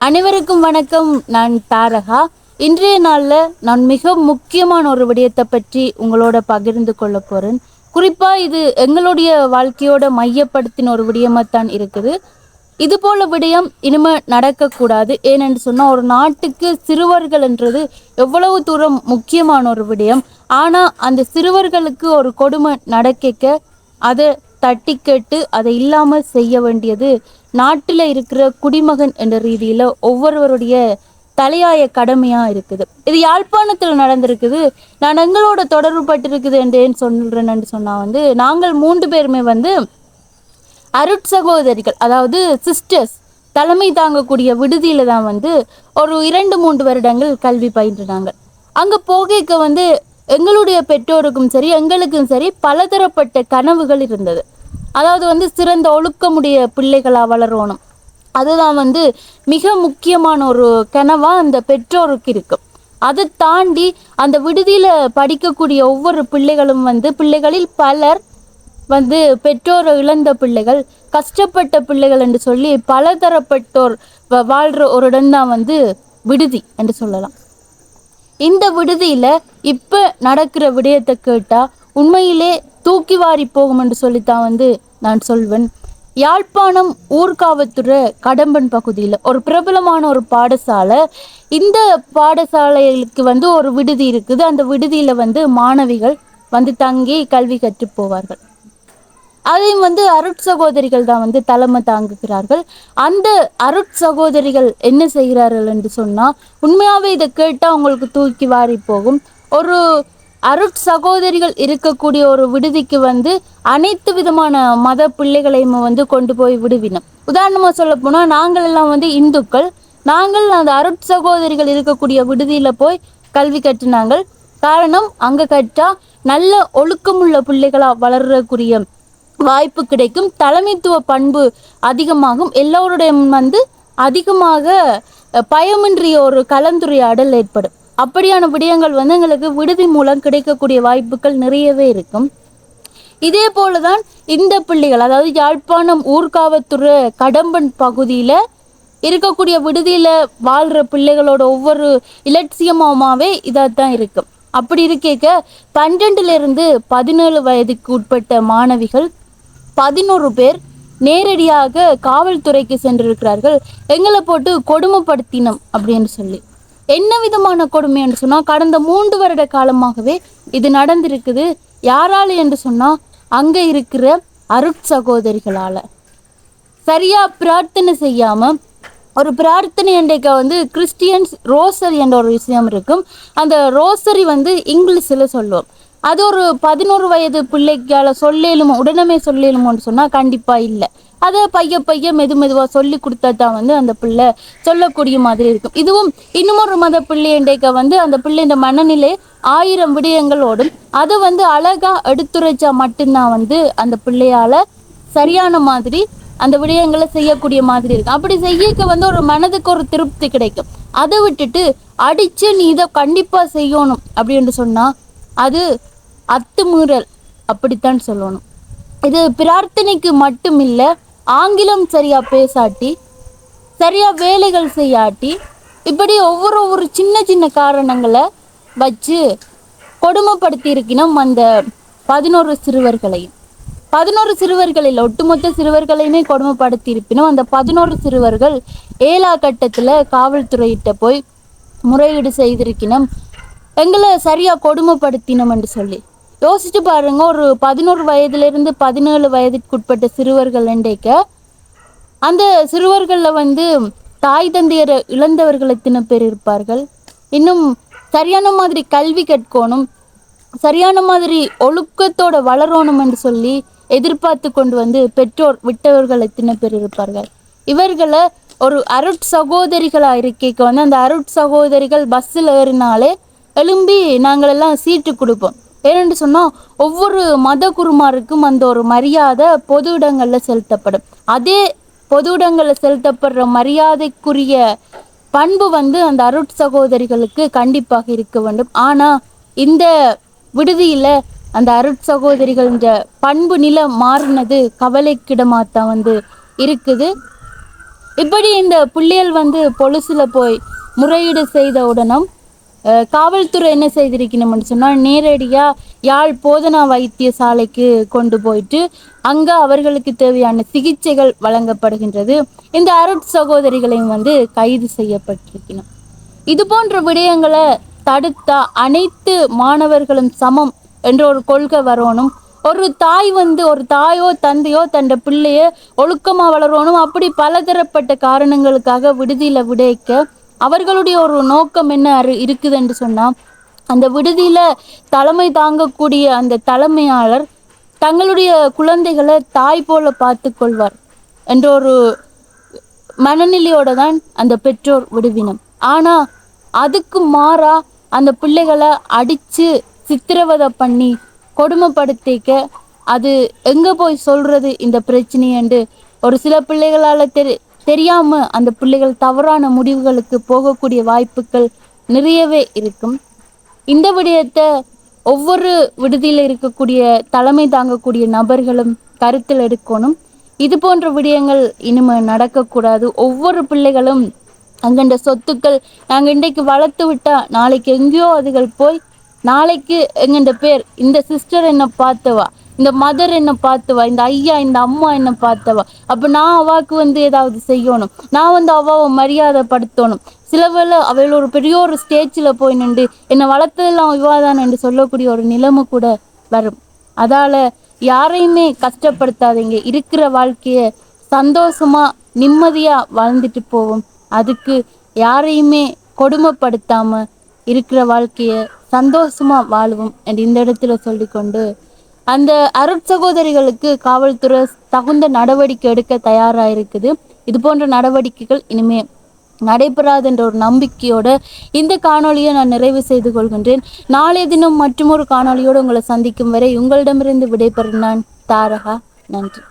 அனைவருக்கும் வணக்கம். நான் தாரகா. இன்றைய நாளில் நான் மிக முக்கியமான ஒரு விடயத்தை பற்றி உங்களோட பகிர்ந்து கொள்ள போகிறேன். குறிப்பாக இது எங்களுடைய வாழ்க்கையோட மையப்படுத்தின ஒரு விடயமாகத்தான் இருக்குது. இது போல விடயம் இனிமே நடக்கக்கூடாது. ஏனென்று சொன்னால், ஒரு நாட்டுக்கு சிறுவர்கள்ன்றது எவ்வளவு தூரம் முக்கியமான ஒரு விடயம். ஆனால் அந்த சிறுவர்களுக்கு ஒரு கொடுமை நடக்க அதை தட்டி கேட்டு அதை இல்லாமல் செய்ய வேண்டியது நாட்டில் இருக்கிற குடிமகன் என்ற ரீதியில் ஒவ்வொருவருடைய தலையாய கடமையாக இருக்குது. இது யாழ்ப்பாணத்தில் நடந்திருக்குது. நான் எங்களோட தொடர்பு பட்டிருக்குது என்று ஏன் சொல்கிறேன்னு சொன்னால், நாங்கள் 3 பேருமே அருட்சகோதரிகள், அதாவது சிஸ்டர்ஸ், தலைமை தாங்கக்கூடிய விடுதியில தான் ஒரு 2-3 வருடங்கள் கல்வி பயின்றினாங்க. அங்கே போகைக்கு எங்களுடைய பெற்றோருக்கும் சரி எங்களுக்கும் சரி பலதரப்பட்ட கனவுகள் இருந்தது. அதாவது சிறந்த ஒழுக்கமுடைய பிள்ளைகளா வளரணும். அதுதான் மிக முக்கியமான ஒரு கனவா அந்த பெற்றோருக்கு இருக்கும். அதை தாண்டி அந்த விடுதியில படிக்கக்கூடிய ஒவ்வொரு பிள்ளைகளும் பிள்ளைகளில் பலர் பெற்றோரை இழந்த பிள்ளைகள், கஷ்டப்பட்ட பிள்ளைகள் என்று சொல்லி பலதரப்பட்டோர் வாழ்ற ஒரு இடம் தான் விடுதி என்று சொல்லலாம். இந்த விடுதியில இப்ப நடக்கிற விடயத்தை கேட்டா உண்மையிலே தூக்கி வாரி போகும் என்று சொல்லித்தான் நான் சொல்வேன். யாழ்ப்பாணம் ஊர்காவத்துறை கடம்பன் பகுதியில் ஒரு பிரபலமான ஒரு பாடசாலை. இந்த பாடசாலைகளுக்கு ஒரு விடுதி இருக்குது. அந்த விடுதியில மாணவிகள் தங்கி கல்வி கற்று போவார்கள். அதையும் அருட்சகோதரிகள் தான் தலைமை தாங்குகிறார்கள். அந்த அருட்சகோதரிகள் என்ன செய்கிறார்கள் என்று சொன்னா, உண்மையாவே இதை கேட்டா உங்களுக்கு தூக்கி வாரி போகும். ஒரு அருட்சகோதரிகள் இருக்கக்கூடிய ஒரு விடுதிக்கு அனைத்து விதமான மத பிள்ளைகளையும் கொண்டு போய் விடுவினோம். உதாரணமா சொல்ல போனா, நாங்கள் எல்லாம் இந்துக்கள். நாங்கள் அந்த அருட்சகோதரிகள் இருக்கக்கூடிய விடுதியில போய் கல்வி கற்றினாங்கள். காரணம், அங்க கற்றா நல்ல ஒழுக்கமுள்ள பிள்ளைகளா வளரக்கூடிய வாய்ப்பு கிடைக்கும். தலைமைத்துவ பண்பு அதிகமாகும். எல்லோருடைய அதிகமாக பயமின்றிய ஒரு கலந்துரையாடல் ஏற்படும். அப்படியான விடயங்கள் எங்களுக்கு விடுதி மூலம் கிடைக்கக்கூடிய வாய்ப்புகள் நிறையவே இருக்கும். இதே போலதான் இந்த பிள்ளைகள், அதாவது யாழ்ப்பாணம் ஊர்காவத்துறை கடம்பன் பகுதியில இருக்கக்கூடிய விடுதியில வாழ்ற பிள்ளைகளோட ஒவ்வொரு இலட்சியமாவே இதாத்தான் இருக்கும். அப்படி இருக்க 12 to 17 வயதுக்கு உட்பட்ட மாணவிகள் 11 பேர் நேரடியாக காவல்துறைக்கு சென்றிருக்கிறார்கள். எங்களை போட்டு கொடுமைப்படுத்தினோம் அப்படின்னு சொல்லி. என்ன விதமான கொடுமை என்று சொன்னா, கடந்த 3 வருட காலமாகவே இது நடந்திருக்குது. யாரால என்று சொன்னா, அங்க இருக்கிற அருட்சகோதரிகளால. சரியா பிரார்த்தனை செய்யாம, ஒரு பிரார்த்தனை என்றைக்கு கிறிஸ்டியன்ஸ் ரோசரி என்ற ஒரு விஷயம் இருக்கும். அந்த ரோசரி இங்கிலீஷில் சொல்லுவோம். அது ஒரு 11 வயது பிள்ளைக்கால சொல்லேலுமோ, உடனே சொல்லேலுமோன்னு சொன்னா கண்டிப்பா இல்லை. அதை பைய மெதுவா சொல்லி கொடுத்தா தான் அந்த பிள்ளை சொல்லக்கூடிய மாதிரி இருக்கும். இதுவும் இன்னுமொரு மத பிள்ளை என்றைக்க அந்த பிள்ளைன்ற மனநிலை 1000 விடயங்களோடும் அதை அழகா எடுத்துரைச்சா மட்டும்தான் அந்த பிள்ளையால சரியான மாதிரி அந்த விடயங்களை செய்யக்கூடிய மாதிரி இருக்கு. அப்படி செய்யக்க ஒரு மனதுக்கு ஒரு திருப்தி கிடைக்கும். அதை விட்டுட்டு அடிச்சு நீ இதை கண்டிப்பா செய்யணும் அப்படின்னு சொன்னா அது அத்துமீறல் அப்படித்தான் சொல்லணும். இது பிரார்த்தனைக்கு மட்டும் இல்லை, ஆங்கிலம் சரியா பேசாட்டி, சரியா வேலைகள் செய்யாட்டி, இப்படி ஒவ்வொரு சின்ன காரணங்களை வச்சு கொடுமைப்படுத்தி இருக்கணும் அந்த 11 சிறுவர்களையும். 11 சிறுவர்களில் ஒட்டுமொத்த சிறுவர்களையுமே கொடுமைப்படுத்தி இருப்பினும் அந்த 11 சிறுவர்கள் 7ஆம் கட்டத்துல காவல்துறையிட்ட போய் முறையீடு செய்திருக்கணும், எங்களை சரியா கொடுமைப்படுத்தினோம் என்று சொல்லி. யோசிச்சு பாருங்க, ஒரு 11 வயதிலிருந்து 17 வயதுக்குட்பட்ட சிறுவர்கள் என்றைக்க அந்த சிறுவர்கள்ல தாய் தந்தையரை இழந்தவர்கள் எத்தனை பேர் இருப்பார்கள். இன்னும் சரியான மாதிரி கல்வி கற்கணும், சரியான மாதிரி ஒழுக்கத்தோட வளரணும் என்று சொல்லி எதிர்பார்த்து கொண்டு பெற்றோர் விட்டவர்கள் எத்தனை பேர் இருப்பார்கள். இவர்களை ஒரு அருட்சகோதரிகளா இருக்க அந்த அருட்சகோதரிகள் பஸ்ஸில் ஏறினாலே எழும்பி நாங்கள் எல்லாம் சீட்டு கொடுப்போம். ஏனென்று சொன்னால், ஒவ்வொரு மத குருமாருக்கும் அந்த ஒரு மரியாதை பொது இடங்களில் செலுத்தப்படும். அதே பொது இடங்களில் செலுத்தப்படுற மரியாதைக்குரிய பண்பு அந்த அருட்சகோதரிகளுக்கு கண்டிப்பாக இருக்க வேண்டும். ஆனால் இந்த விடுதியில் அந்த அருட்சகோதரிகள் பண்பு நிலை மாறினது கவலைக்கிடமாத்தான் இருக்குது. இப்படி இந்த புள்ளியல் வந்து பொலிசுல போய் முறையீடு செய்த உடனும் காவல்துறை என்ன செய்திருக்கணும்னு சொன்னால் நேரடியாக யாழ் போதனா வைத்தியசாலைக்கு கொண்டு போயிட்டு அங்கே அவர்களுக்கு தேவையான சிகிச்சைகள் வழங்கப்படுகின்றது. இந்த அருட் சகோதரிகளையும் வந்து கைது செய்யப்பட்டிருக்கணும். இது போன்ற விடயங்களை தடுத்தா அனைத்து மாணவர்களும் சமம் என்ற ஒரு கொள்கை வரணும். ஒரு தாய் வந்து ஒரு தாயோ தந்தையோ தன் பிள்ளைய ஒழுக்கமா வளரணும். அப்படி பலதரப்பட்ட காரணங்களுக்காக விடுதியில விடைக்க அவர்களுடைய ஒரு நோக்கம் என்ன இருக்குது என்று சொன்னா, அந்த விடுதியில தலைமை தாங்கக்கூடிய அந்த தலைமையாளர் தங்களுடைய குழந்தைகளை தாய் போல பார்த்து கொள்வார் என்ற ஒரு மனநிலையோட தான் அந்த பெற்றோர் விடுவினம். ஆனா அதுக்கு மாறா அந்த பிள்ளைகளை அடிச்சு சித்திரவதை பண்ணி கொடுமைப்படுத்திக்க அது எங்க போய் சொல்றது இந்த பிரச்சனையண்டு ஒரு சில பிள்ளைகளால தெரியாம அந்த பிள்ளைகள் தவறான முடிவுகளுக்கு போகக்கூடிய வாய்ப்புகள் நிறையவே இருக்கும். இந்த விடயத்தை ஒவ்வொரு விடுதியில் இருக்கக்கூடிய தலைமை தாங்கக்கூடிய நபர்களும் கருத்தில் எடுக்கணும். இது போன்ற விடயங்கள் இனிமே நடக்கக்கூடாது. ஒவ்வொரு பிள்ளைகளும் அங்கண்ட சொத்துக்கள் நாங்கள் இன்றைக்கு வளர்த்து விட்டா நாளைக்கு எங்கேயோ அதுகள் போய் நாளைக்கு எங்கண்ட பேர் இந்த சிஸ்டர் என்ன பார்த்தவா, இந்த மதர் என்ன பார்த்தவா, இந்த ஐயா இந்த அம்மா என்ன பார்த்தவா, அப்போ நான் அவாவுக்கு வந்து ஏதாவது செய்யணும், நான் வந்து அவாவை மரியாதைப்படுத்தணும். சில வேளை அவள் ஒரு பெரிய ஒரு ஸ்டேஜில் போய் நின்று என்னை வளர்த்ததெல்லாம் இவாதான் என்று சொல்லக்கூடிய ஒரு நிலைமை கூட வரும். அதால யாரையுமே கஷ்டப்படுத்தாதீங்க. இருக்கிற வாழ்க்கைய சந்தோஷமா நிம்மதியா வாழ்ந்துட்டு போவோம். அதுக்கு யாரையுமே கொடுமைப்படுத்தாம இருக்கிற வாழ்க்கைய சந்தோஷமா வாழுவோம் என்று இந்த இடத்துல சொல்லிக்கொண்டு அந்த அருட்சகோதரிகளுக்கு காவல்துறை தகுந்த நடவடிக்கை எடுக்க தயாராக இருக்குது. இது போன்ற நடவடிக்கைகள் இனிமே நடைபெறாது என்ற ஒரு நம்பிக்கையோட இந்த காணொலியை நான் நிறைவு செய்து கொள்கின்றேன். நாளைய தினம் மற்றொரு காணொலியோடு உங்களை சந்திக்கும் வரை உங்களிடமிருந்து விடைபெறும் நான் தாரகா. நன்றி.